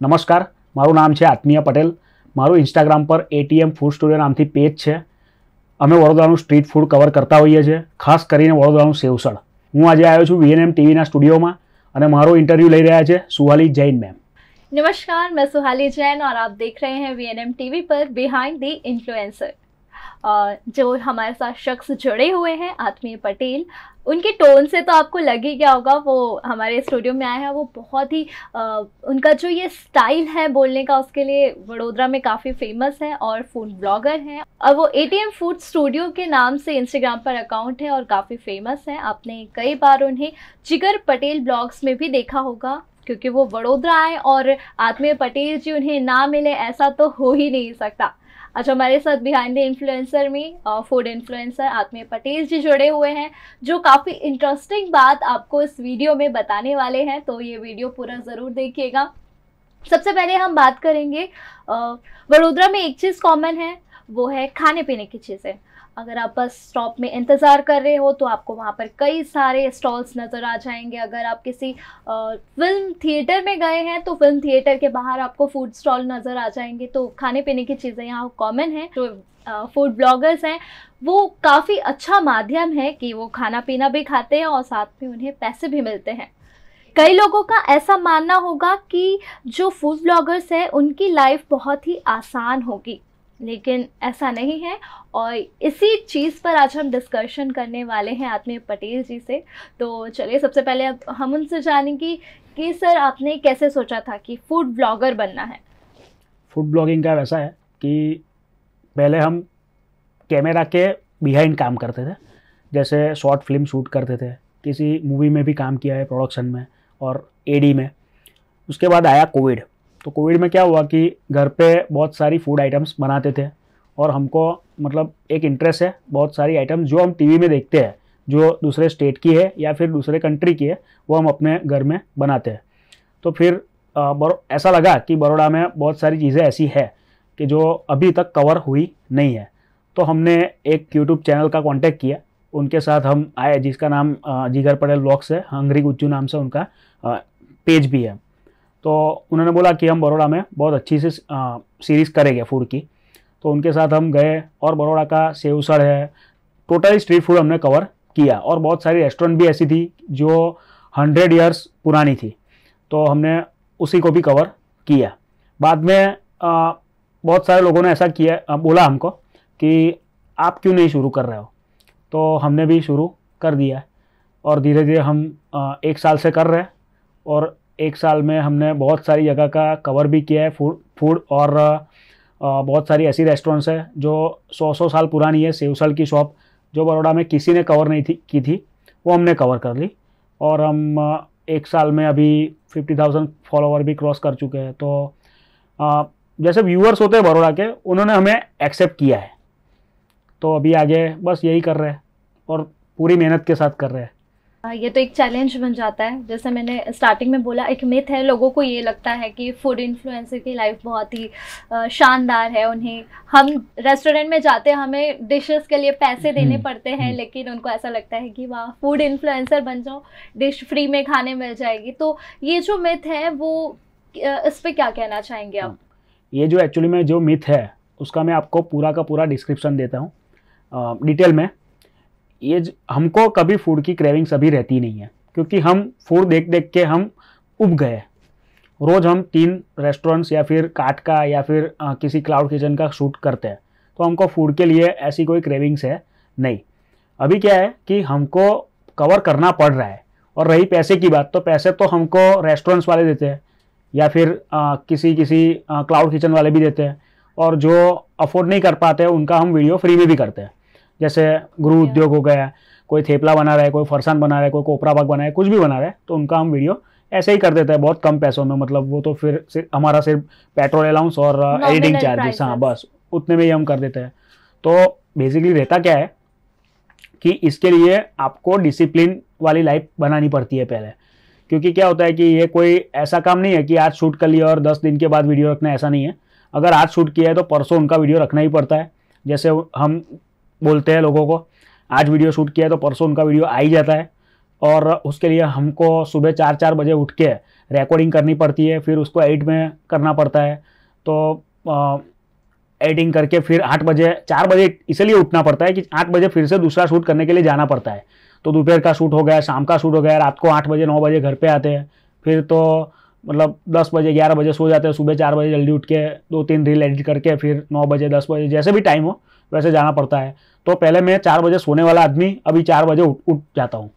નમસ્કાર, મારું નામ છે આત્મીય પટેલ. મારું ઇન્સ્ટાગ્રામ પર ATM ફૂડ સ્ટુડિયો નામથી પેજ છે. અમે વડોદરાનું સ્ટ્રીટ ફૂડ કવર કરતા હોઈએ છીએ, ખાસ કરીને વડોદરાનું સેવસળ. હું આજે આવ્યો છું VNM ટીવીના સ્ટુડિયોમાં અને મારો ઇન્ટરવ્યૂ લઈ રહ્યા છે સુહાલી જૈન મેમ. नमस्कार, मैं सुहाली जैन और आप देख रहे हैं VNM टीवी पर बिहाइंड द इन्फ्लुएंसर. जो हमारे साथ शख्स जुड़े हुए हैं आत्मीय पटेल, उनके टोन से तो आपको लग ही गया होगा वो हमारे स्टूडियो में आए हैं. वो बहुत ही उनका जो ये स्टाइल है बोलने का, उसके लिए वडोदरा में काफ़ी फेमस है और फूड ब्लॉगर हैं. और वो ATM फूड स्टूडियो के नाम से इंस्टाग्राम पर अकाउंट है और काफ़ी फेमस है. आपने कई बार उन्हें जिगर पटेल ब्लॉग्स में भी देखा होगा, क्योंकि वो वडोदरा आए और आत्मीय पटेल जी उन्हें ना मिले ऐसा तो हो ही नहीं सकता. आज हमारे साथ बिहाइंड द इन्फ्लुएंसर में फूड इन्फ्लुएंसर आत्मीय पटेल जी जुड़े हुए हैं, जो काफ़ी इंटरेस्टिंग बात आपको इस वीडियो में बताने वाले हैं. तो ये वीडियो पूरा ज़रूर देखिएगा. सबसे पहले हम बात करेंगे, वडोदरा में एक चीज़ कॉमन है, वो है खाने पीने की चीज़ें. अगर आप बस स्टॉप में इंतज़ार कर रहे हो तो आपको वहाँ पर कई सारे स्टॉल्स नज़र आ जाएंगे. अगर आप किसी फिल्म थिएटर में गए हैं तो फिल्म थिएटर के बाहर आपको फूड स्टॉल नज़र आ जाएंगे. तो खाने पीने की चीज़ें यहाँ कॉमन है. जो फूड ब्लॉगर्स हैं वो काफ़ी अच्छा माध्यम है कि वो खाना पीना भी खाते हैं और साथ में उन्हें पैसे भी मिलते हैं. कई लोगों का ऐसा मानना होगा कि जो फूड ब्लॉगर्स हैं उनकी लाइफ बहुत ही आसान होगी, लेकिन ऐसा नहीं है. और इसी चीज़ पर आज हम डिस्कशन करने वाले हैं आत्मीय पटेल जी से. तो चलिए सबसे पहले अब हम उनसे जानेंगे कि सर आपने कैसे सोचा था कि फूड ब्लॉगर बनना है. फूड ब्लॉगिंग का वैसा है कि पहले हम कैमरा के बिहाइंड काम करते थे, जैसे शॉर्ट फिल्म शूट करते थे, किसी मूवी में भी काम किया है प्रोडक्शन में और AD में. उसके बाद आया कोविड. तो कोविड में क्या हुआ कि घर पे बहुत सारी फूड आइटम्स बनाते थे और हमको मतलब एक इंटरेस्ट है, बहुत सारी आइटम्स जो हम टीवी में देखते हैं, जो दूसरे स्टेट की है या फिर दूसरे कंट्री की है, वो हम अपने घर में बनाते हैं. तो फिर ऐसा लगा कि बड़ौदा में बहुत सारी चीज़ें ऐसी है कि जो अभी तक कवर हुई नहीं है. तो हमने एक YouTube चैनल का कांटेक्ट किया, उनके साथ हम आए, जिसका नाम जिगर पटेल ब्लॉग्स है, हंगरी गुज्जू नाम से उनका पेज भी है. तो उन्होंने बोला कि हम बड़ौदा में बहुत अच्छी सी सीरीज़ करेंगे फूड की. तो उनके साथ हम गए और बड़ौदा का सेवसड़ है, टोटली स्ट्रीट फूड हमने कवर किया. और बहुत सारी रेस्टोरेंट भी ऐसी थी जो 100 ईयर्स पुरानी थी, तो हमने उसी को भी कवर किया. बाद में बहुत सारे लोगों ने ऐसा किया, बोला हमको कि आप क्यों नहीं शुरू कर रहे हो. तो हमने भी शुरू कर दिया और धीरे धीरे हम 1 साल से कर रहे हैं. और 1 साल में हमने बहुत सारी जगह का कवर भी किया है फूड और बहुत सारी ऐसी रेस्टोरेंट्स है जो 100 साल पुरानी है. सेवसड़ की शॉप जो बड़ौदा में किसी ने कवर नहीं की थी, वो हमने कवर कर ली. और हम 1 साल में अभी 50,000 फॉलोवर भी क्रॉस कर चुके हैं. तो जैसे व्यूअर्स होते हैं बड़ौदा के, उन्होंने हमें एक्सेप्ट किया है. तो अभी आगे बस यही कर रहे हैं और पूरी मेहनत के साथ कर रहे हैं. ये तो एक चैलेंज बन जाता है. जैसे मैंने स्टार्टिंग में बोला, एक मिथ है, लोगों को ये लगता है कि फूड इन्फ्लुएंसर की लाइफ बहुत ही शानदार है. उन्हें हम रेस्टोरेंट में जाते हैं, हमें डिशेस के लिए पैसे देने पड़ते हैं, लेकिन उनको ऐसा लगता है कि वाह फूड इन्फ्लुएंसर बन जाओ, डिश फ्री में खाने मिल जाएगी. तो ये जो मिथ है वो इस पर क्या कहना चाहेंगे आप? ये जो एक्चुअली में जो मिथ है उसका मैं आपको पूरा का पूरा डिस्क्रिप्शन देता हूँ डिटेल में. ये हमको कभी फूड की क्रेविंग्स अभी रहती नहीं है, क्योंकि हम फूड देख देख के हम उब गए. रोज़ हम 3 रेस्टोरेंट्स या फिर काट का या फिर किसी क्लाउड किचन का शूट करते हैं. तो हमको फूड के लिए ऐसी कोई क्रेविंग्स है नहीं. अभी क्या है कि हमको कवर करना पड़ रहा है. और रही पैसे की बात, तो पैसे तो हमको रेस्टोरेंट्स वाले देते हैं या फिर किसी क्लाउड किचन वाले भी देते हैं. और जो अफोर्ड नहीं कर पाते हैं उनका हम वीडियो फ्री में भी करते हैं. जैसे गृह उद्योग हो गया, कोई थेपला बना रहा है, कोई फरसान बना रहा है, कोई कोपरा बाग बना रहा है, कुछ भी बना रहा है, तो उनका हम वीडियो ऐसे ही कर देते हैं बहुत कम पैसों में. मतलब वो तो फिर हमारा सिर्फ पेट्रोल अलाउंस और एडिटिंग चार्जेस, हाँ बस उतने में ही हम कर देते हैं. तो बेसिकली रहता क्या है कि इसके लिए आपको डिसिप्लिन वाली लाइफ बनानी पड़ती है पहले. क्योंकि क्या होता है कि ये कोई ऐसा काम नहीं है कि आज शूट कर लिया और 10 दिन के बाद वीडियो रखना, ऐसा नहीं है. अगर आज शूट किया है तो परसों उनका वीडियो रखना ही पड़ता है. जैसे हम बोलते हैं लोगों को, आज वीडियो शूट किया है तो परसों उनका वीडियो आ ही जाता है. और उसके लिए हमको सुबह 4 बजे उठ के रिकॉर्डिंग करनी पड़ती है, फिर उसको एडिट में करना पड़ता है। तो एडिटिंग करके फिर 8 बजे 4 बजे इसलिए उठना पड़ता है कि 8 बजे फिर से दूसरा शूट करने के लिए जाना पड़ता है। तो दोपहर का शूट हो गया, शाम का शूट हो गया, रात को 8 बजे 9 बजे घर पे आते हैं। फिर तो मतलब 10 बजे 11 बजे सो जाते हैं, सुबह 4 बजे जल्दी उठ के 2-3 रील एडिट करके फिर 9 बजे 10 बजे जैसे भी टाइम हो वैसे जाना पड़ता है। तो पहले मैं 4 बजे सोने वाला आदमी अभी 4 बजे उठ जाता हूँ।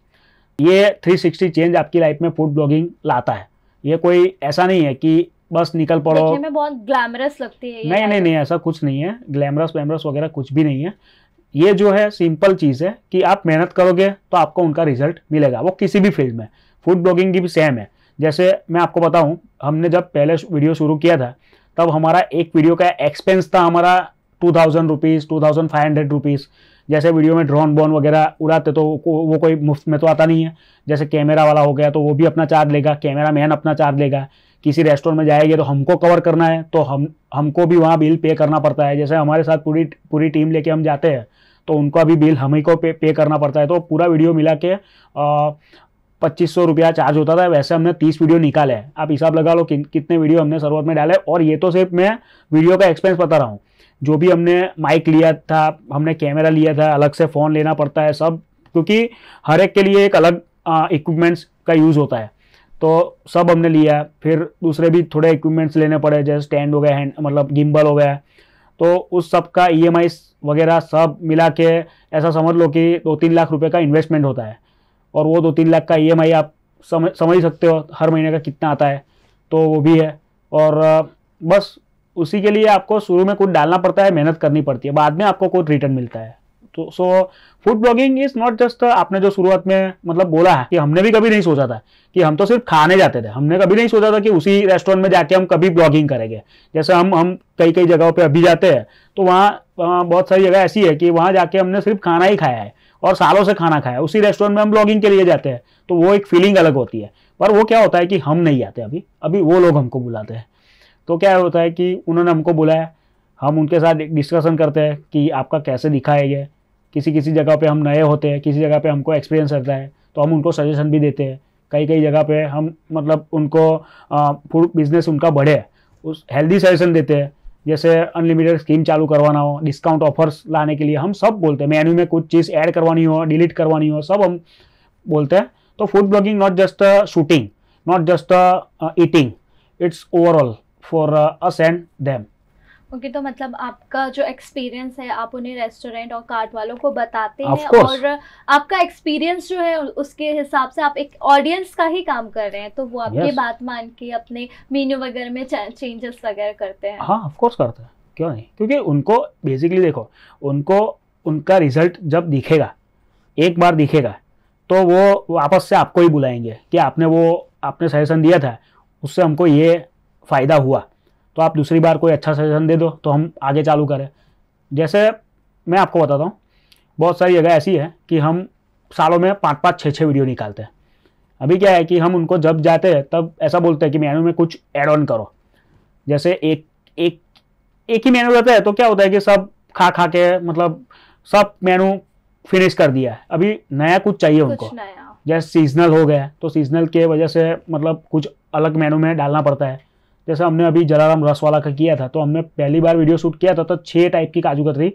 ये 360 चेंज आपकी लाइफ में फूड ब्लॉगिंग लाता है। ये कोई ऐसा नहीं है कि बस निकल पड़ो। देखने में बहुत ग्लैमरस लगती है ये। नहीं, ऐसा कुछ नहीं है, ग्लैमरस वैमरस वगैरह कुछ भी नहीं है। ये जो है सिंपल चीज़ है कि आप मेहनत करोगे तो आपको उनका रिजल्ट मिलेगा, वो किसी भी फील्ड में। फूड ब्लॉगिंग की भी सेम है। जैसे मैं आपको बताऊं, हमने जब पहले वीडियो शुरू किया था तब हमारा एक वीडियो का एक्सपेंस था हमारा 2000 रुपीज़ 2500 रुपीज़। जैसे वीडियो में ड्रोन बोन वगैरह उड़ाते तो वो कोई मुफ्त में तो आता नहीं है। जैसे कैमरा वाला हो गया तो वो भी अपना चार्ज लेगा, कैमरा मैन अपना चार्ज लेगा। किसी रेस्टोरेंट में जाएंगे तो हमको कवर करना है तो हमको भी वहाँ बिल पे करना पड़ता है। जैसे हमारे साथ पूरी टीम लेके हम जाते हैं तो उनका भी बिल हम ही को पे करना पड़ता है। तो पूरा वीडियो मिला के 2500 रुपया चार्ज होता था। वैसे हमने 30 वीडियो निकाले हैं। आप हिसाब लगा लो कितने वीडियो हमने सर्वर में डाले। और ये तो सिर्फ मैं वीडियो का एक्सपेंस बता रहा हूँ। जो भी हमने माइक लिया था, हमने कैमरा लिया था, अलग से फ़ोन लेना पड़ता है सब, क्योंकि हर एक के लिए एक अलग इक्विपमेंट्स का यूज़ होता है। तो सब हमने लिया। फिर दूसरे भी थोड़े इक्विपमेंट्स लेने पड़े, जैसे स्टैंड हो गया, हैंड मतलब गिम्बल हो गया। तो उस सब का EMI वगैरह सब मिला के ऐसा समझ लो कि 2-3 लाख रुपए का इन्वेस्टमेंट होता है। और वो 2-3 लाख का EMI आप समझ ही सकते हो हर महीने का कितना आता है। तो वो भी है। और बस उसी के लिए आपको शुरू में कुछ डालना पड़ता है, मेहनत करनी पड़ती है, बाद में आपको कुछ रिटर्न मिलता है। तो so food blogging is not just आपने जो शुरुआत में मतलब बोला है कि हमने भी कभी नहीं सोचा था कि हम तो सिर्फ खाने जाते थे। हमने कभी नहीं सोचा था कि उसी रेस्टोरेंट में जाके हम कभी ब्लॉगिंग करेंगे। जैसे हम कई जगहों पे अभी जाते हैं तो वहाँ बहुत सारी जगह ऐसी है कि वहाँ जाके हमने सिर्फ खाना ही खाया है और सालों से खाना खाया है। उसी रेस्टोरेंट में हम ब्लॉगिंग के लिए जाते हैं तो वो एक फीलिंग अलग होती है। पर वो क्या होता है कि हम नहीं जाते, अभी वो लोग हमको बुलाते हैं। तो क्या होता है कि उन्होंने हमको बुलाया, हम उनके साथ डिस्कशन करते हैं कि आपका कैसे दिखा है ये। किसी जगह पे हम नए होते हैं, किसी जगह पे हमको एक्सपीरियंस रहता है तो हम उनको सजेशन भी देते हैं। कई जगह पे हम मतलब उनको फूड बिजनेस उनका बढ़े उस हेल्दी सजेशन देते हैं। जैसे अनलिमिटेड स्कीम चालू करवाना हो, डिस्काउंट ऑफर्स लाने के लिए हम सब बोलते हैं। मेन्यू में कुछ चीज़ ऐड करवानी हो, डिलीट करवानी हो, सब हम बोलते हैं। तो food blogging not just shooting, not just eating, it's overall for us and them. Okay, तो मतलब आपका जो एक्सपीरियंस है आप उन्हें रेस्टोरेंट और कार्ट वालों को बताते हैं और आपका एक्सपीरियंस जो है उसके हिसाब से आप एक ऑडियंस का ही काम कर रहे हैं, तो वो आपकी बात मान के अपने मेन्यू वगैरह में चेंजेस वगैरह करते हैं। हाँ, ऑफ कोर्स करते हैं, क्यों नहीं। क्योंकि उनको बेसिकली देखो, उनको उनका रिजल्ट जब दिखेगा, एक बार दिखेगा, तो वो वापस से आपको ही बुलाएंगे कि आपने सजेशन दिया था, उससे हमको ये फ़ायदा हुआ, तो आप दूसरी बार कोई अच्छा सजेशन दे दो तो हम आगे चालू करें। जैसे मैं आपको बताता हूँ, बहुत सारी जगह ऐसी है कि हम सालों में 5-5, 6-6 वीडियो निकालते हैं। अभी क्या है कि हम उनको जब जाते हैं तब ऐसा बोलते हैं कि मेन्यू में कुछ ऐड ऑन करो। जैसे एक ही मेन्यू रहता है तो क्या होता है कि सब खा के मतलब सब मेन्यू फिनिश कर दिया है। अभी नया कुछ चाहिए उनको, जैसे सीजनल हो गया तो सीजनल के वजह से मतलब कुछ अलग मेन्यू में डालना पड़ता है। जैसे हमने अभी जलाराम रस वाला का किया था तो हमने पहली बार वीडियो शूट किया था तो 6 टाइप की काजू कतरी,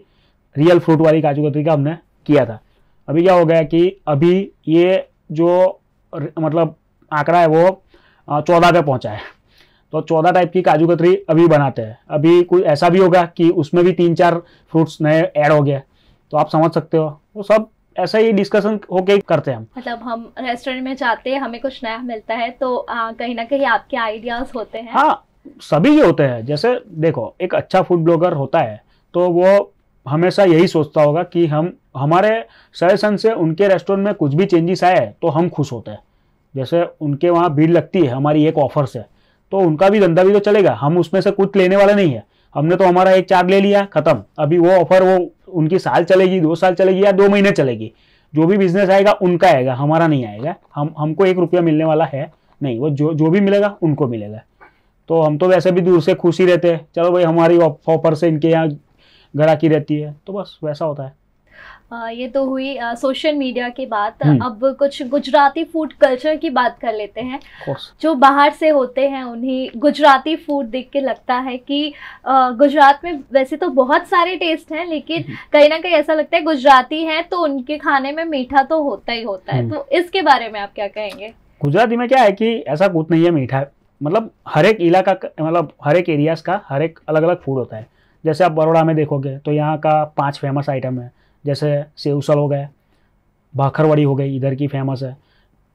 रियल फ्रूट वाली काजू कतरी का हमने किया था। अभी क्या हो गया कि अभी ये जो मतलब आंकड़ा है वो 14 पे पहुंचा है। तो 14 टाइप की काजू कतरी अभी बनाते हैं। अभी कुछ ऐसा भी होगा कि उसमें भी 3-4 फ्रूट्स नए ऐड हो गए। तो आप समझ सकते हो, वो सब ऐसा ही डिस्कशन होके करते हैं हम। मतलब हम रेस्टोरेंट में जाते हैं, हमें कुछ नया मिलता है तो कहीं ना कहीं आपके आइडियाज होते हैं। हाँ, सभी के होते हैं। जैसे देखो, एक अच्छा फूड ब्लॉगर होता है तो वो हमेशा यही सोचता होगा कि हमारे सजेशन से उनके रेस्टोरेंट में कुछ भी चेंजेस आए तो हम खुश होते हैं। जैसे उनके वहाँ भीड़ लगती है हमारी एक ऑफर से, तो उनका भी धंधा भी तो चलेगा। हम उसमें से कुछ लेने वाले नहीं है। हमने तो हमारा एक चार्ज ले लिया, खत्म। अभी वो ऑफर वो उनकी साल चलेगी, 2 साल चलेगी या 2 महीने चलेगी। जो भी बिजनेस आएगा उनका आएगा, हमारा नहीं आएगा। हमको 1 रुपया मिलने वाला है नहीं, वो जो भी मिलेगा उनको मिलेगा। तो हम तो वैसे भी दूर से खुश ही रहते हैं, चलो भाई हमारी ऑफर से इनके यहाँ ग्राहकी रहती है, तो बस वैसा होता है। ये तो हुई सोशल मीडिया की बात। हम्म। अब कुछ गुजराती फूड कल्चर की बात कर लेते हैं। कोर्स। जो बाहर से होते हैं उन्हें गुजराती फूड देख के लगता है कि गुजरात में वैसे तो बहुत सारे टेस्ट हैं, लेकिन कहीं ना कहीं ऐसा लगता है गुजराती हैं तो उनके खाने में मीठा तो होता ही होता है। तो इसके बारे में आप क्या कहेंगे? गुजराती में क्या है कि ऐसा कुछ नहीं है मीठा है, मतलब हर एक इलाका मतलब हर एक एरियाज का हर एक अलग अलग फूड होता है। जैसे आप बड़ौदा में देखोगे तो यहाँ का 5 फेमस आइटम है, जैसे सेव उसल हो गए, भाखरवड़ी हो गई इधर की फेमस है,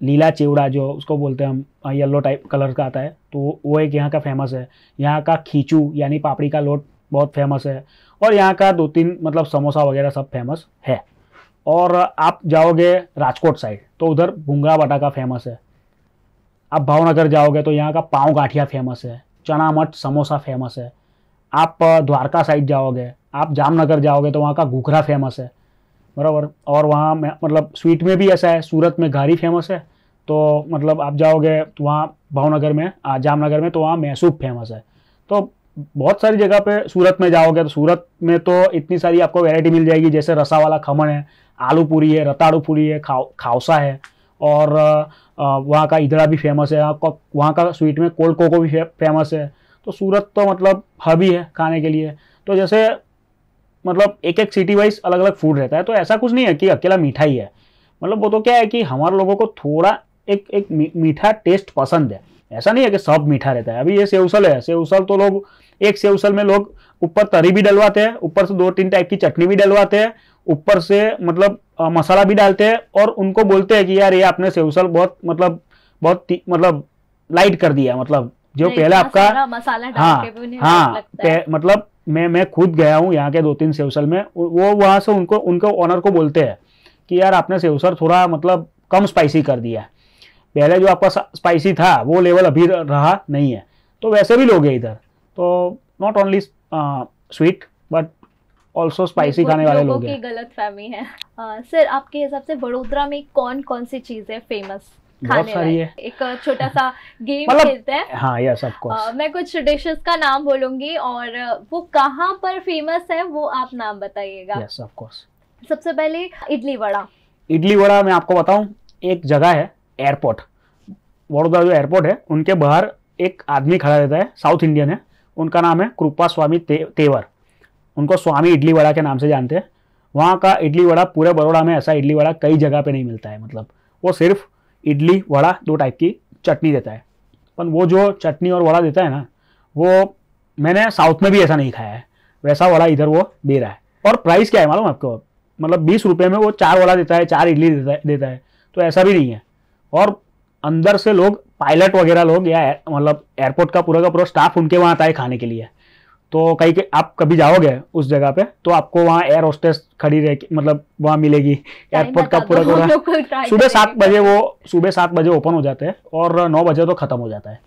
लीला चिवड़ा जो उसको बोलते हैं हम, येलो टाइप कलर का आता है, तो वो एक यहाँ का फेमस है। यहाँ का खींचू यानी पापड़ी का लोट बहुत फेमस है, और यहाँ का 2-3 मतलब समोसा वगैरह सब फेमस है। और आप जाओगे राजकोट साइड तो उधर भूंगरा बटाका फेमस है। आप भावनगर जाओगे तो यहाँ का पाव गाठिया फेमस है, चना मठ समोसा फेमस है। आप द्वारका साइड जाओगे, आप जामनगर जाओगे तो वहाँ का घूघरा फेमस है, बराबर। और वहाँ मतलब स्वीट में भी ऐसा है, सूरत में घारी फेमस है, तो मतलब आप जाओगे तो वहाँ भावनगर में जामनगर में तो वहाँ मैसूब फेमस है। तो बहुत सारी जगह पे सूरत में जाओगे तो सूरत में तो इतनी सारी आपको वैरायटी मिल जाएगी, जैसे रसा वाला खमण है, आलू पूरी है, रताड़ू पूरी है, खाउसा है, और वहाँ का इधरा भी फेमस है। आपका वहाँ का स्वीट में कोल्ड कोको भी फेमस है। तो सूरत तो मतलब हब ही है खाने के लिए। तो जैसे मतलब एक एक सिटी वाइज अलग अलग फूड रहता है, तो ऐसा कुछ नहीं है कि अकेला मीठा ही है। मतलब वो तो क्या है कि हमारे लोगों को थोड़ा एक मीठा टेस्ट पसंद है, ऐसा नहीं है कि सब मीठा रहता है। अभी ये सेवउसल है, सेवउसल तो लोग एक सेवउसल में लोग ऊपर तरी भी डलवाते हैं, ऊपर से 2-3 टाइप की चटनी भी डलवाते हैं, ऊपर से मतलब मसाला भी डालते हैं, और उनको बोलते हैं कि यार ये आपने सेवउसल बहुत मतलब लाइट कर दिया। मतलब जो पहले आपका मसाला हाँ डाल के भी उन्हें हाँ लगता है। मतलब मैं खुद गया हूँ यहाँ के 2-3 सेवउसल में, वो वहाँ से उनको ओनर को बोलते हैं कि यार आपने सेवउसल थोड़ा मतलब कम स्पाइसी कर दिया है, पहले जो आपका स्पाइसी था वो लेवल अभी रहा नहीं है। तो वैसे भी लोग हैं इधर, तो not only sweet but also spicy खाने वाले लोग हैं। गलत फहमी है। सर आपके हिसाब से वडोदरा में कौन कौन सी चीजें फेमस बहुत खाने सारी है। एक छोटा सा गेम मतलब खेलते हैं। हाँ यस ऑफ कोर्स। मैं कुछ डिशेस का नाम बोलूंगी और वो कहाँ पर फेमस है वो आप नाम बताइएगा। Yes of course. सबसे पहले इडली वड़ा। इडली वड़ा मैं आपको बताऊं, एक जगह है एयरपोर्ट, वडोदरा जो एयरपोर्ट है उनके बाहर एक आदमी खड़ा रहता है, साउथ इंडियन है, उनका नाम है कृपा स्वामी तेवर, उनको स्वामी इडली वड़ा के नाम से जानते हैं। वहाँ का इडली वड़ा पूरे बड़ौदा में ऐसा इडली वड़ा कई जगह पे नहीं मिलता है। मतलब वो सिर्फ इडली वड़ा 2 टाइप की चटनी देता है, पर वो जो चटनी और वड़ा देता है ना, वो मैंने साउथ में भी ऐसा नहीं खाया है, वैसा वड़ा इधर वो दे रहा है। और प्राइस क्या है मालूम आपको, मतलब 20 रुपये में वो 4 वड़ा देता है, 4 इडली देता है। तो ऐसा भी नहीं है। और अंदर से लोग पायलट वगैरह लोग या मतलब एयरपोर्ट का पूरा स्टाफ उनके वहाँ आता है खाने के लिए। तो कहीं के आप कभी जाओगे उस जगह पे तो आपको वहाँ एयर होस्टेस खड़ी रह मतलब वहाँ मिलेगी। एयरपोर्ट का पूरा सुबह 7 बजे ओपन हो जाते हैं और 9 बजे तो ख़त्म हो जाता है।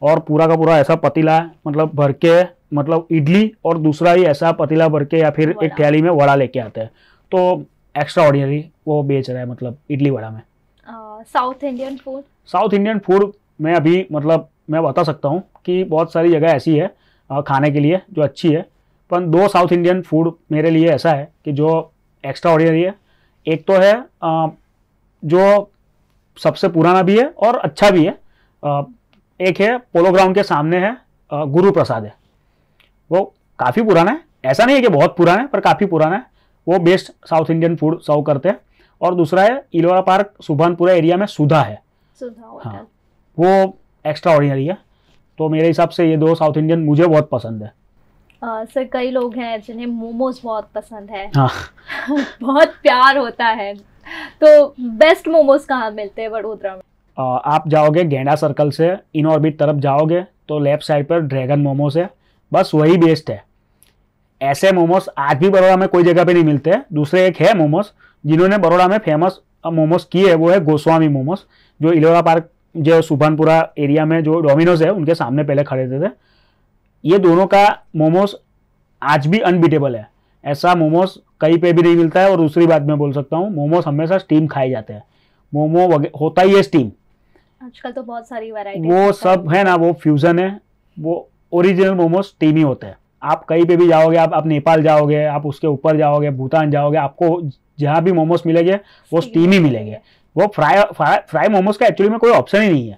और पूरा का पूरा ऐसा पतीला मतलब भर के, मतलब इडली और दूसरा ही ऐसा पतीला भर के या फिर एक थैली में वड़ा लेके आते हैं। तो एक्स्ट्रा ऑर्डिनरी वो बेच रहा है मतलब इडली वड़ा में। साउथ इंडियन फूड में अभी मतलब मैं बता सकता हूँ कि बहुत सारी जगह ऐसी है खाने के लिए जो अच्छी है, पर 2 साउथ इंडियन फूड मेरे लिए ऐसा है कि जो एक्स्ट्रा ऑर्डिनरी है। एक तो है जो सबसे पुराना भी है और अच्छा भी है, एक है पोलो ग्राउंड के सामने है, गुरु प्रसाद है, वो काफ़ी पुराना है, ऐसा नहीं है कि बहुत पुराना है पर काफ़ी पुराना है, वो बेस्ट साउथ इंडियन फूड सर्व करते हैं। और दूसरा है इलोरा पार्क सुभानपुरा एरिया में सुधा है, हाँ वो एक्स्ट्रा ऑर्डिनरी है। तो मेरे हिसाब से ये 2 साउथ इंडियन मुझे बहुत पसंद है। सर कई लोग हैं जिन्हें मोमोज बहुत पसंद है। हाँ बहुत प्यार होता है, तो बेस्ट मोमोज कहाँ मिलते हैं वडोदरा में? आप जाओगे गेंडा सर्कल से इन ऑर्बिट तरफ जाओगे तो लेफ्ट साइड पर ड्रैगन मोमोज है, बस वही बेस्ट है। ऐसे मोमोज आज भी बड़ौदा में कोई जगह पे नहीं मिलते हैं। दूसरे एक है मोमोज जिन्होंने बड़ौदा में फेमस मोमोज किए है, वो है गोस्वामी मोमोज, जो इलोरा पार्क जो सुभानपुरा एरिया में जो डोमिनोज है उनके सामने पहले खड़े थे। ये दोनों का मोमोज आज भी अनबीटेबल है, ऐसा मोमोज कहीं पे भी नहीं मिलता है। और दूसरी बात मैं बोल सकता हूँ, मोमोज हमेशा स्टीम खाए जाते हैं, मोमो होता ही है स्टीम। आजकल तो बहुत सारी वैरायटी वो सब है ना, वो फ्यूजन है, वो ओरिजिनल मोमोज स्टीम ही होते हैं। आप कहीं पे भी जाओगे, आप नेपाल जाओगे, आप उसके ऊपर जाओगे, भूटान जाओगे, आपको जहाँ भी मोमोज मिलेंगे वो स्टीम ही मिलेंगे। वो फ्राई मोमोज का एक्चुअली में कोई ऑप्शन ही नहीं है,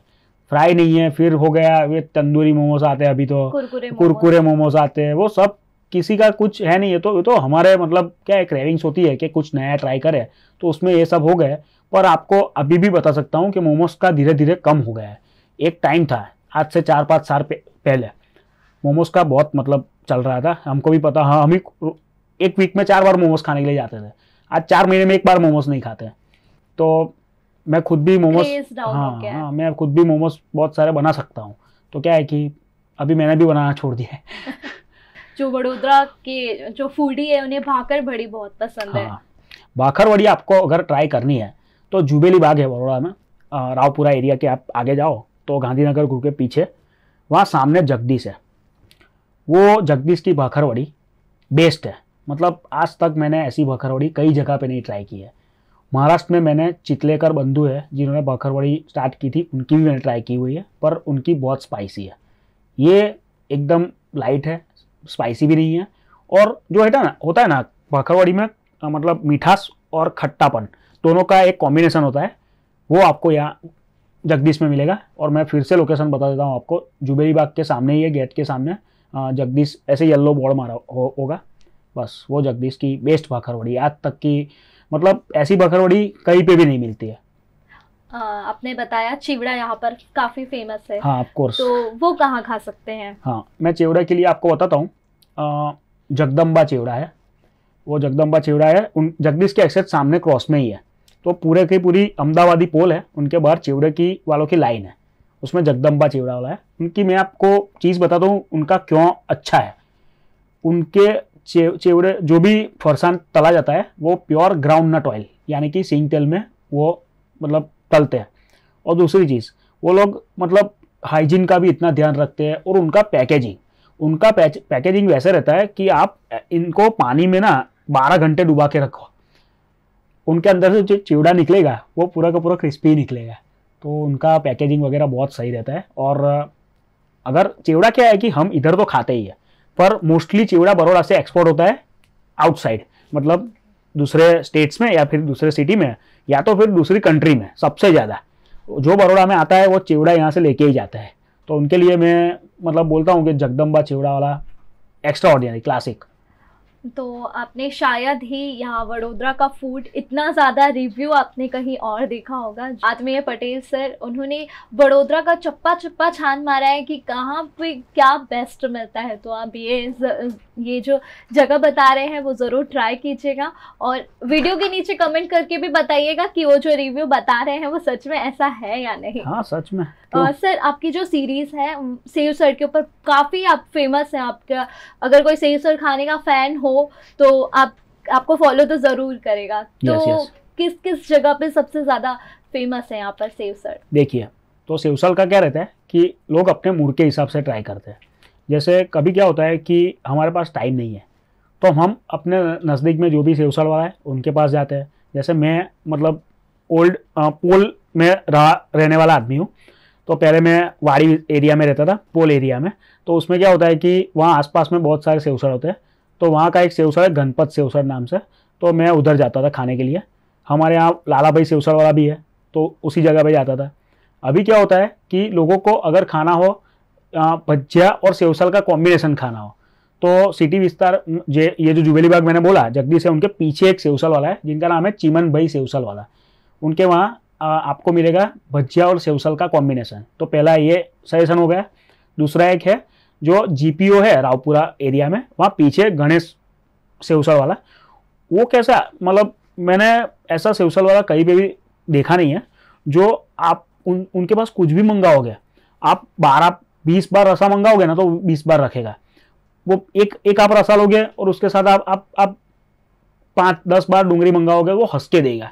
फ्राई नहीं है। फिर हो गया ये तंदूरी मोमोज आते हैं, अभी तो कुरकुरे मोमोज आते हैं, वो सब किसी का कुछ है नहीं है। तो ये तो हमारे मतलब क्या है, क्रेविंग्स होती है कि कुछ नया ट्राई करे, तो उसमें ये सब हो गए। पर आपको अभी भी बता सकता हूँ कि मोमोज का धीरे धीरे कम हो गया है। एक टाइम था आज से 4-5 साल पहले मोमोज का बहुत मतलब चल रहा था, हमको भी पता। हाँ, हम ही एक वीक में 4 बार मोमोज खाने के लिए जाते थे। आज 4 महीने में 1 बार मोमोज नहीं खाते। तो मैं खुद भी मोमोज, हाँ, मैं खुद भी मोमोज बहुत सारे बना सकता हूँ। तो क्या है कि अभी मैंने भी बनाना छोड़ दिया है। जो वडोदरा के जो फूडी है उन्हें भाकर बड़ी बहुत पसंद है। भाकर बड़ी आपको अगर ट्राई करनी है तो जुबेली बाग है बड़ौदा में, रावपुरा एरिया के आप आगे जाओ तो गांधीनगर गुरु के पीछे वहाँ सामने जगदीश है। वो जगदीश की भाकर बड़ी बेस्ट है। मतलब आज तक मैंने ऐसी भाकर बड़ी कई जगह पे नहीं ट्राई की है। महाराष्ट्र में मैंने चितलेकर बंधु है जिन्होंने भाकर बड़ी स्टार्ट की थी, उनकी भी मैंने ट्राई की हुई है, पर उनकी बहुत स्पाइसी है। ये एकदम लाइट है, स्पाइसी भी नहीं है। और जो है ना, होता है ना भाकर बड़ी में मतलब मिठास और खट्टापन दोनों का एक कॉम्बिनेशन होता है, वो आपको यहाँ जगदीश में मिलेगा। और मैं फिर से लोकेशन बता देता हूँ आपको, जुबेली बाग के सामने ही है, गेट के सामने जगदीश ऐसे येलो बोर्ड मारा होगा, बस वो जगदीश की बेस्ट भाकर बड़ी आज तक की। मतलब ऐसी भाकर बड़ी कहीं पे भी नहीं मिलती है। आपने बताया चिवड़ा यहाँ पर काफी फेमस है। हाँ, ऑफ कोर्स। तो वो कहाँ खा सकते हैं? हाँ, मैं चिवड़ा के लिए आपको बताता हूँ। जगदम्बा चिवड़ा है, वो जगदम्बा चिवड़ा है उन जगदीश के एक्सेट सामने क्रॉस में ही है। तो पूरे की पूरी अहमदाबादी पोल है, उनके बाहर चिवड़े की वालों की लाइन है, उसमें जगदम्बा चिवड़ा वाला है। उनकी मैं आपको चीज़ बताता हूँ उनका क्यों अच्छा है। उनके चिवड़े जो भी फरसान तला जाता है वो प्योर ग्राउंड नट ऑयल यानी कि सींग तेल में वो मतलब तलते हैं। और दूसरी चीज़, वो लोग मतलब हाइजीन का भी इतना ध्यान रखते हैं। और उनका पैकेजिंग वैसे रहता है कि आप इनको पानी में ना 12 घंटे डुबा के रखो, उनके अंदर से जो चिवड़ा निकलेगा वो पूरा का पूरा क्रिस्पी निकलेगा। तो उनका पैकेजिंग वगैरह बहुत सही रहता है। और अगर चिवड़ा क्या है कि हम इधर तो खाते ही है, पर मोस्टली चिवड़ा बड़ौदा से एक्सपोर्ट होता है आउटसाइड, मतलब दूसरे स्टेट्स में या फिर दूसरे सिटी में या तो फिर दूसरी कंट्री में। सबसे ज़्यादा जो बड़ौदा में आता है वो चिवड़ा यहाँ से लेके ही जाता है। तो उनके लिए मैं मतलब बोलता हूँ कि जगदम्बा चिवड़ा वाला एक्स्ट्रा ऑर्डिनरी क्लासिक। तो आपने शायद ही यहाँ वडोदरा का फूड इतना ज़्यादा रिव्यू आपने कहीं और देखा होगा। आत्मीय पटेल सर उन्होंने वडोदरा का चप्पा चप्पा छान मारा है कि कहाँ पे क्या बेस्ट मिलता है। तो आप ये जो जगह बता रहे हैं वो ज़रूर ट्राई कीजिएगा और वीडियो के नीचे कमेंट करके भी बताइएगा कि वो जो रिव्यू बता रहे हैं वो सच में ऐसा है या नहीं। हाँ, सच में। सर आपकी जो सीरीज़ है सेव सर के ऊपर काफ़ी आप फेमस हैं। आपका अगर कोई सेव सर खाने का फ़ैन हो तो आपको फॉलो तो ज़रूर करेगा। तो किस किस जगह पे सबसे ज़्यादा फेमस है यहाँ पर सेव सर? देखिए, तो सेव सर का क्या रहता है कि लोग अपने मूड के हिसाब से ट्राई करते हैं। जैसे कभी क्या होता है कि हमारे पास टाइम नहीं है तो हम अपने नज़दीक में जो भी सेव सर वाला है उनके पास जाते हैं। जैसे मैं मतलब ओल्ड पोल में रहने वाला आदमी हूँ, तो पहले मैं वाड़ी एरिया में रहता था, पोल एरिया में। तो उसमें क्या होता है कि वहाँ आसपास में बहुत सारे सेवसर होते हैं। तो वहाँ का एक सेवसर है गणपत सेवसर नाम से, तो मैं उधर जाता था खाने के लिए। हमारे यहाँ लाला भाई सेवसर वाला भी है, तो उसी जगह पे जाता था। अभी क्या होता है कि लोगों को अगर खाना हो भजिया और सेवसल का कॉम्बिनेशन खाना हो तो सिटी विस्तार ये जो जुबेली बाग मैंने बोला जगदीश है, उनके पीछे एक सेवसल वाला है जिनका नाम है चिमन भाई सेवसल वाला। उनके वहाँ आपको मिलेगा भजिया और सेवसल का कॉम्बिनेशन। तो पहला ये सजेशन हो गया। दूसरा एक है जो जीपीओ है रावपुरा एरिया में, वहाँ पीछे गणेश सेवसल वाला। वो कैसा, मतलब मैंने ऐसा सेवसल वाला कहीं पे भी देखा नहीं है जो आप उनके पास कुछ भी मंगाओगे, आप 12-20 बार रसा मंगाओगे ना तो 20 बार रखेगा। वो एक आप रसा लोगे और उसके साथ आप 5-10 बार डूंगरी मंगाओगे, वो हंस के देगा।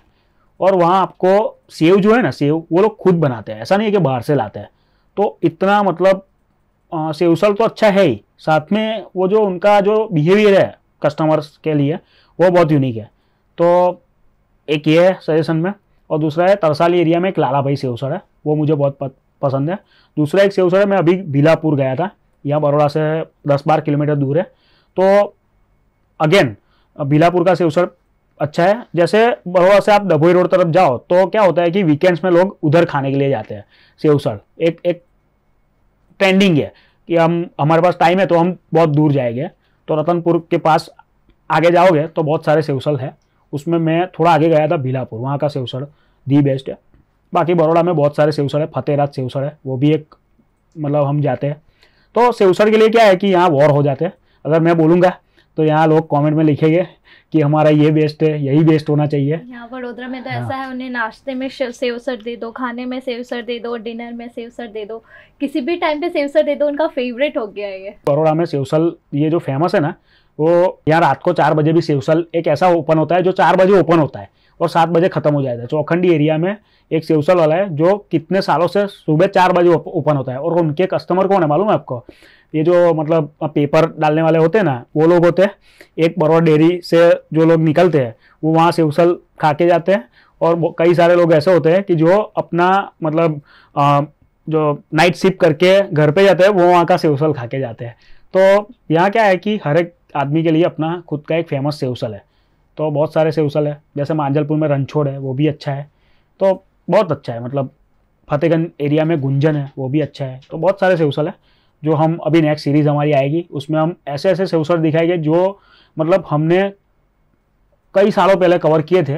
और वहाँ आपको सेव जो है ना, सेव वो लोग खुद बनाते हैं, ऐसा नहीं है कि बाहर से लाते हैं। तो इतना मतलब सेवसल तो अच्छा है ही, साथ में वो जो उनका जो बिहेवियर है कस्टमर्स के लिए वो बहुत यूनिक है। तो एक ये है सजेशन में। और दूसरा है तरसाली एरिया में एक लाला भाई सेवसर है, वो मुझे बहुत पसंद है। दूसरा एक सेवसर है, मैं अभी भीलापुर गया था, यहाँ बड़ौदा से 10-12 किलोमीटर दूर है। तो अगेन भीलापुर का सेवसर अच्छा है। जैसे बड़ौदा से आप दभोई रोड तरफ जाओ तो क्या होता है कि वीकेंड्स में लोग उधर खाने के लिए जाते हैं। सेव उसळ एक एक ट्रेंडिंग है कि हमारे पास टाइम है तो हम बहुत दूर जाएंगे, तो रतनपुर के पास आगे जाओगे तो बहुत सारे सेव उसळ है। उसमें मैं थोड़ा आगे गया था भीलापुर, वहाँ का सेव उसळ दी बेस्ट है। बाकी बड़ौदा में बहुत सारे सेव उसळ है, फतेहराज सेव उसळ है, वो भी एक मतलब हम जाते हैं। तो सेव उसळ के लिए क्या है कि यहाँ वॉर हो जाते हैं। अगर मैं बोलूँगा तो यहाँ लोग कमेंट में लिखेंगे कि हमारा ये बेस्ट है, यही बेस्ट होना चाहिए। यहाँ वडोदरा में तो ऐसा है, उन्हें नाश्ते में सेव उसळ दे दो, खाने में सेव उसळ दे दो, डिनर में सेव उसळ दे दो, किसी भी टाइम पे सेव उसळ दे दो, उनका फेवरेट हो गया है ये। बड़ौदा में सेव उसळ ये जो फेमस है ना, वो यहाँ रात को 4 बजे भी सेव उसळ एक ऐसा ओपन होता है जो 4 बजे ओपन होता है और 7 बजे खत्म हो जाता है। चौखंडी एरिया में एक सेव उसळ वाला है जो कितने सालों से सुबह 4 बजे ओपन होता है। और उनके कस्टमर कौन है मालूम है आपको? ये जो मतलब पेपर डालने वाले होते हैं ना, वो लोग होते हैं। एक बड़ौदा डेयरी से जो लोग निकलते हैं वो वहाँ सेव उसळ खा के जाते हैं। और कई सारे लोग ऐसे होते हैं कि जो अपना मतलब जो नाइट शिफ्ट करके घर पे जाते हैं वो वहाँ का सेव उसळ खा के जाते हैं। तो यहाँ क्या है कि हर एक आदमी के लिए अपना खुद का एक फेमस सेव उसळ है। तो बहुत सारे सेव उसळ है, जैसे मांजलपुर में रणछोड़ है, वो भी अच्छा है। तो बहुत अच्छा है। मतलब फतेहगंज एरिया में गुंजन है, वो भी अच्छा है। तो बहुत सारे सेव उसळ है जो हम अभी नेक्स्ट सीरीज़ हमारी आएगी, उसमें हम ऐसे ऐसे सेव उसळ दिखाएंगे जो मतलब हमने कई सालों पहले कवर किए थे,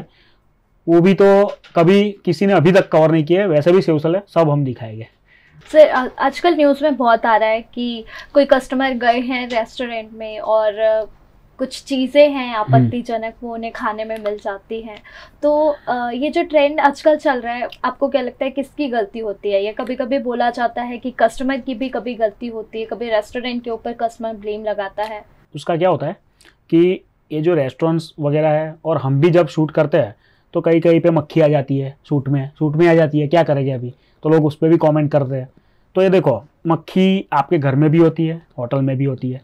वो भी तो कभी किसी ने अभी तक कवर नहीं किए, वैसे भी सेव उसळ है, सब हम दिखाएंगे। सर आजकल न्यूज़ में बहुत आ रहा है कि कोई कस्टमर गए हैं रेस्टोरेंट में और कुछ चीज़ें हैं आपत्तिजनक, वो उन्हें खाने में मिल जाती हैं। तो ये जो ट्रेंड आजकल चल रहा है, आपको क्या लगता है किसकी गलती होती है? या कभी कभी बोला जाता है कि कस्टमर की भी कभी गलती होती है, कभी रेस्टोरेंट के ऊपर कस्टमर ब्लेम लगाता है। उसका क्या होता है कि ये जो रेस्टोरेंट्स वगैरह है और हम भी जब शूट करते हैं तो कहीं कहीं पे मक्खी आ जाती है, शूट में आ जाती है, क्या करेंगे अभी, तो लोग उस पर भी कमेंट करते हैं। तो ये देखो, मक्खी आपके घर में भी होती है, होटल में भी होती है।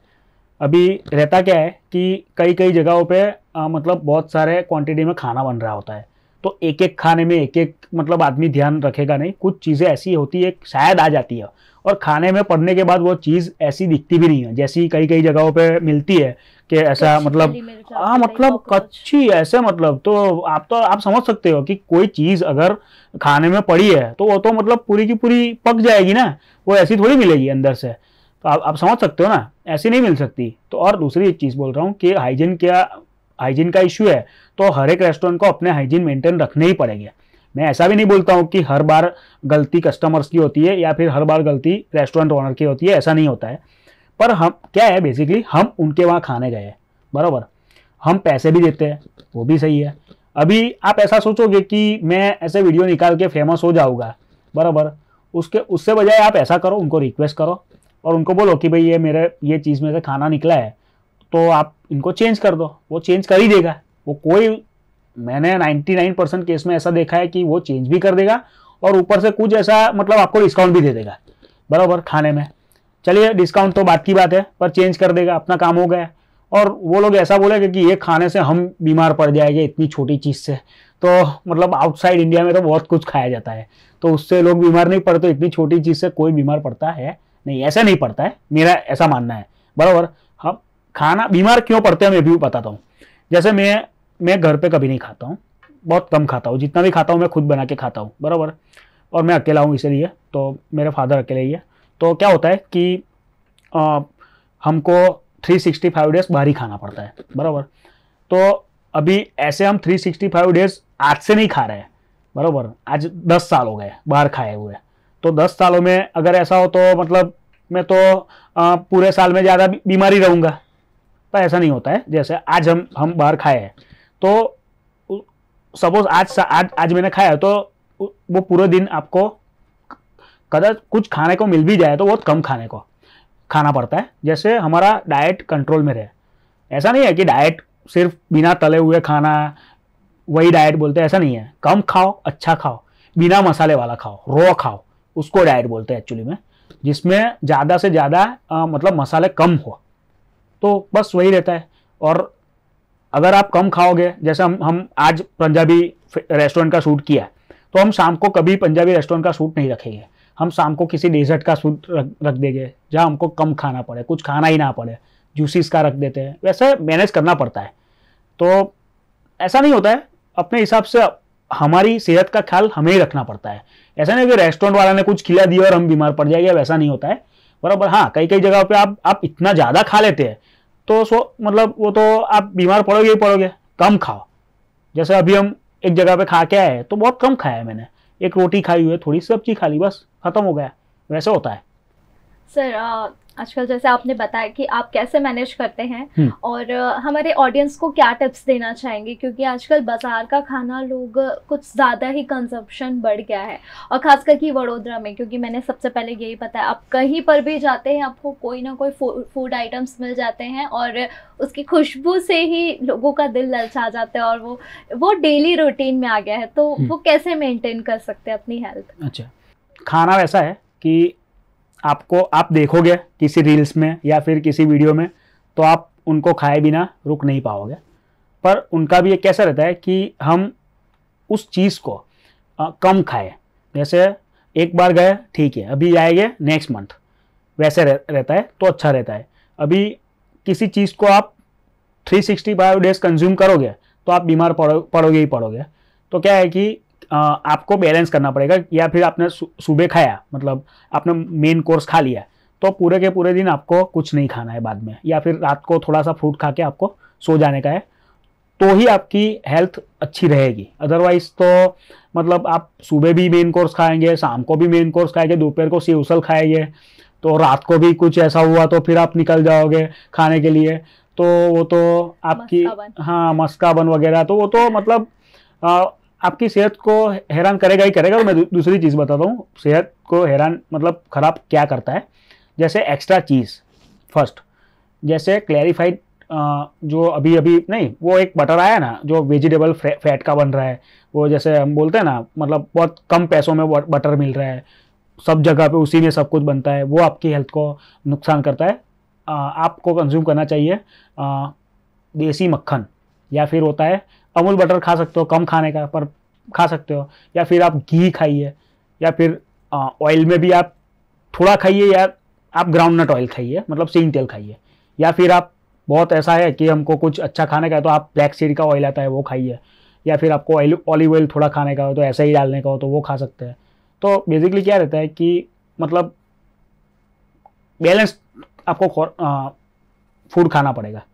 अभी रहता क्या है कि कई कई जगहों पे मतलब बहुत सारे क्वांटिटी में खाना बन रहा होता है, तो एक एक खाने में एक एक मतलब आदमी ध्यान रखेगा नहीं। कुछ चीज़ें ऐसी होती है शायद आ जाती है और खाने में पड़ने के बाद वो चीज़ ऐसी दिखती भी नहीं है जैसी कई कई जगहों पे मिलती है कि ऐसा मतलब मतलब कच्ची ऐसे मतलब। तो आप समझ सकते हो कि कोई चीज़ अगर खाने में पड़ी है तो वो तो मतलब पूरी की पूरी पक जाएगी ना, वो ऐसी थोड़ी मिलेगी अंदर से। तो आप समझ सकते हो ना, ऐसी नहीं मिल सकती। तो और दूसरी एक चीज़ बोल रहा हूँ कि हाइजीन का इश्यू है, तो हर एक रेस्टोरेंट को अपने हाइजीन मेंटेन रखने ही पड़ेंगे। मैं ऐसा भी नहीं बोलता हूँ कि हर बार गलती कस्टमर्स की होती है या फिर हर बार गलती रेस्टोरेंट ओनर की होती है, ऐसा नहीं होता है। पर हम क्या है, बेसिकली हम उनके वहाँ खाने गए हैं, बराबर, हम पैसे भी देते हैं, वो भी सही है। अभी आप ऐसा सोचोगे कि मैं ऐसे वीडियो निकाल के फेमस हो जाऊँगा, बराबर, उससे बजाय आप ऐसा करो, उनको रिक्वेस्ट करो और उनको बोलो कि भाई ये मेरे ये चीज़ में से खाना निकला है तो आप इनको चेंज कर दो। वो चेंज कर ही देगा। वो कोई, मैंने 99% केस में ऐसा देखा है कि वो चेंज भी कर देगा और ऊपर से कुछ ऐसा मतलब आपको डिस्काउंट भी दे देगा, बराबर, खाने में। चलिए डिस्काउंट तो बात की बात है, पर चेंज कर देगा, अपना काम हो गया। और वो लोग ऐसा बोलेंगे कि ये खाने से हम बीमार पड़ जाएंगे इतनी छोटी चीज़ से। तो मतलब आउटसाइड इंडिया में तो बहुत कुछ खाया जाता है, तो उससे लोग बीमार नहीं पड़ते। इतनी छोटी चीज़ से कोई बीमार पड़ता है नहीं, ऐसा नहीं पड़ता है, मेरा ऐसा मानना है, बराबर। हम खाना बीमार क्यों पड़ते हैं मैं भी बताता हूँ। जैसे मैं घर पे कभी नहीं खाता हूँ, बहुत कम खाता हूँ, जितना भी खाता हूँ मैं खुद बना के खाता हूँ, बराबर। और मैं अकेला हूँ इसलिए, तो मेरे फादर अकेले ही है। तो क्या होता है कि हमको 365 डेज बाहर ही खाना पड़ता है, बराबर। तो अभी ऐसे हम 365 डेज आज से नहीं खा रहे हैं, बराबर, आज 10 साल हो गए बाहर खाए हुए। तो 10 सालों में अगर ऐसा हो तो मतलब मैं तो पूरे साल में ज़्यादा बीमारी रहूँगा, पर ऐसा नहीं होता है। जैसे आज हम बाहर खाए हैं, तो सपोज आज मैंने खाया है, तो वो पूरे दिन आपको कदर कुछ खाने को मिल भी जाए तो बहुत कम खाना पड़ता है, जैसे हमारा डाइट कंट्रोल में रहे। ऐसा नहीं है कि डाइट सिर्फ बिना तले हुए खाना वही डाइट बोलते हैं, ऐसा नहीं है। कम खाओ, अच्छा खाओ, बिना मसाले वाला खाओ, रॉ खाओ, उसको डाइट बोलते हैं एक्चुअली में, जिसमें ज़्यादा से ज़्यादा मतलब मसाले कम हो, तो बस वही रहता है। और अगर आप कम खाओगे, जैसे हम आज पंजाबी रेस्टोरेंट का शूट किया, तो हम शाम को कभी पंजाबी रेस्टोरेंट का शूट नहीं रखेंगे, हम शाम को किसी डेजर्ट का शूट रख देंगे जहाँ हमको कम खाना पड़े, कुछ खाना ही ना पड़े, जूसीस का रख देते हैं। वैसे मैनेज करना पड़ता है। तो ऐसा नहीं होता है, अपने हिसाब से हमारी सेहत का ख्याल हमें ही रखना पड़ता है। ऐसा नहीं कि रेस्टोरेंट वाला ने कुछ खिला दिया और हम बीमार पड़ जाएंगे, वैसा नहीं होता है बराबर। हाँ, कई कई जगह पे आप इतना ज़्यादा खा लेते हैं तो मतलब वो तो आप बीमार पड़ोगे ही पड़ोगे। कम खाओ, जैसे अभी हम एक जगह पे खा के आए तो बहुत कम खाया है मैंने, एक रोटी खाई हुई है, थोड़ी सी सब्जी खा ली, बस खत्म हो गया, वैसे होता है। सर आजकल जैसे आपने बताया कि आप कैसे मैनेज करते हैं, और हमारे ऑडियंस को क्या टिप्स देना चाहेंगे, क्योंकि आजकल बाजार का खाना लोग कुछ ज़्यादा ही कंजप्शन बढ़ गया है, और ख़ासकर कि वडोदरा में, क्योंकि मैंने सबसे पहले यही पता है, आप कहीं पर भी जाते हैं आपको कोई ना कोई फूड आइटम्स मिल जाते हैं और उसकी खुशबू से ही लोगों का दिल ललचा जाता है, और वो डेली रूटीन में आ गया है। तो वो कैसे मेंटेन कर सकते हैं अपनी हेल्थ? अच्छा, खाना वैसा है कि आप देखोगे किसी रील्स में या फिर किसी वीडियो में तो आप उनको खाए बिना रुक नहीं पाओगे, पर उनका भी एक कैसा रहता है कि हम उस चीज़ को कम खाएं। जैसे एक बार गए ठीक है, अभी जाएंगे नेक्स्ट मंथ, वैसे रहता है तो अच्छा रहता है। अभी किसी चीज़ को आप 365 डेज कंज्यूम करोगे तो आप बीमार पड़ोगे ही पड़ोगे। तो क्या है कि आपको बैलेंस करना पड़ेगा, या फिर आपने सुबह खाया, मतलब आपने मेन कोर्स खा लिया, तो पूरे के पूरे दिन आपको कुछ नहीं खाना है बाद में, या फिर रात को थोड़ा सा फ्रूट खा के आपको सो जाने का है, तो ही आपकी हेल्थ अच्छी रहेगी। अदरवाइज तो मतलब आप सुबह भी मेन कोर्स खाएंगे, शाम को भी मेन कोर्स खाएंगे, दोपहर को सेव उसल खाएंगे, तो रात को भी कुछ ऐसा हुआ तो फिर आप निकल जाओगे खाने के लिए, तो वो तो आपकी हाँ मस्काबन वगैरह, तो वो तो मतलब आपकी सेहत को हैरान करेगा ही करेगा। और मैं दूसरी चीज़ बताता हूँ, सेहत को हैरान मतलब ख़राब क्या करता है। जैसे एक्स्ट्रा चीज़ फर्स्ट, जैसे क्लैरिफाइड जो अभी नहीं, वो एक बटर आया ना जो वेजिटेबल फैट का बन रहा है, वो जैसे हम बोलते हैं ना, मतलब बहुत कम पैसों में बटर मिल रहा है, सब जगह पे उसी में सब कुछ बनता है, वो आपकी हेल्थ को नुकसान करता है। आपको कंज्यूम करना चाहिए देसी मक्खन, या फिर होता है अमूल बटर खा सकते हो, कम खाने का पर खा सकते हो, या फिर आप घी खाइए, या फिर ऑयल में भी आप थोड़ा खाइए, या आप ग्राउंडनट ऑयल खाइए, मतलब सींग तेल खाइए, या फिर आप बहुत ऐसा है कि हमको कुछ अच्छा खाने का है तो आप ब्लैक सीड का ऑयल आता है वो खाइए, या फिर आपको ऑलिव ऑयल थोड़ा खाने का हो तो ऐसे ही डालने का हो तो वो खा सकते हैं। तो बेसिकली क्या रहता है कि मतलब बैलेंस आपको फूड खाना पड़ेगा।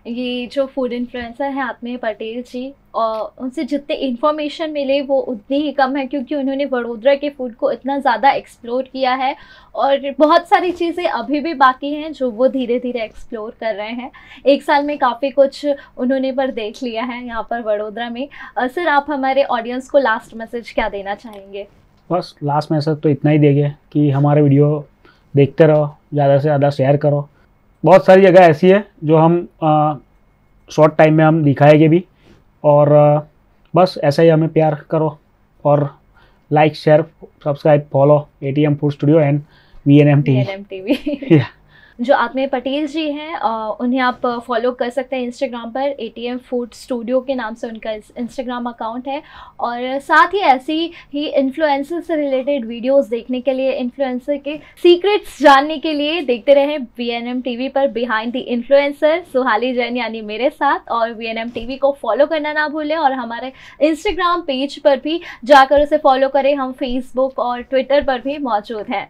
ये जो फूड इन्फ्लुएंसर हैं आत्मीय पटेल जी, और उनसे जितने इन्फॉर्मेशन मिले वो उतनी ही कम है, क्योंकि उन्होंने वडोदरा के फूड को इतना ज़्यादा एक्सप्लोर किया है, और बहुत सारी चीज़ें अभी भी बाकी हैं जो वो धीरे धीरे एक्सप्लोर कर रहे हैं। एक साल में काफ़ी कुछ उन्होंने पर देख लिया है यहाँ पर वडोदरा में। सर, आप हमारे ऑडियंस को लास्ट मैसेज क्या देना चाहेंगे? बस लास्ट मैसेज तो इतना ही देंगे कि हमारे वीडियो देखते रहो, ज़्यादा से ज़्यादा शेयर करो। बहुत सारी जगह ऐसी है जो हम शॉर्ट टाइम में हम दिखाएंगे भी, और बस ऐसा ही हमें प्यार करो, और like share subscribe follow ATM food studio and VNM TV। जो आत्मीय पटेल जी हैं उन्हें आप फॉलो कर सकते हैं इंस्टाग्राम पर, ATM फूड स्टूडियो के नाम से उनका इंस्टाग्राम अकाउंट है। और साथ ही ऐसी ही इन्फ्लुएंसर से रिलेटेड वीडियोस देखने के लिए, इन्फ्लुएंसर के सीक्रेट्स जानने के लिए देखते रहें VNM TV पर behind the influencer Suhali Jain यानी मेरे साथ। और VNM TV को फॉलो करना ना भूलें, और हमारे इंस्टाग्राम पेज पर भी जाकर उसे फॉलो करें। हम फेसबुक और ट्विटर पर भी मौजूद हैं।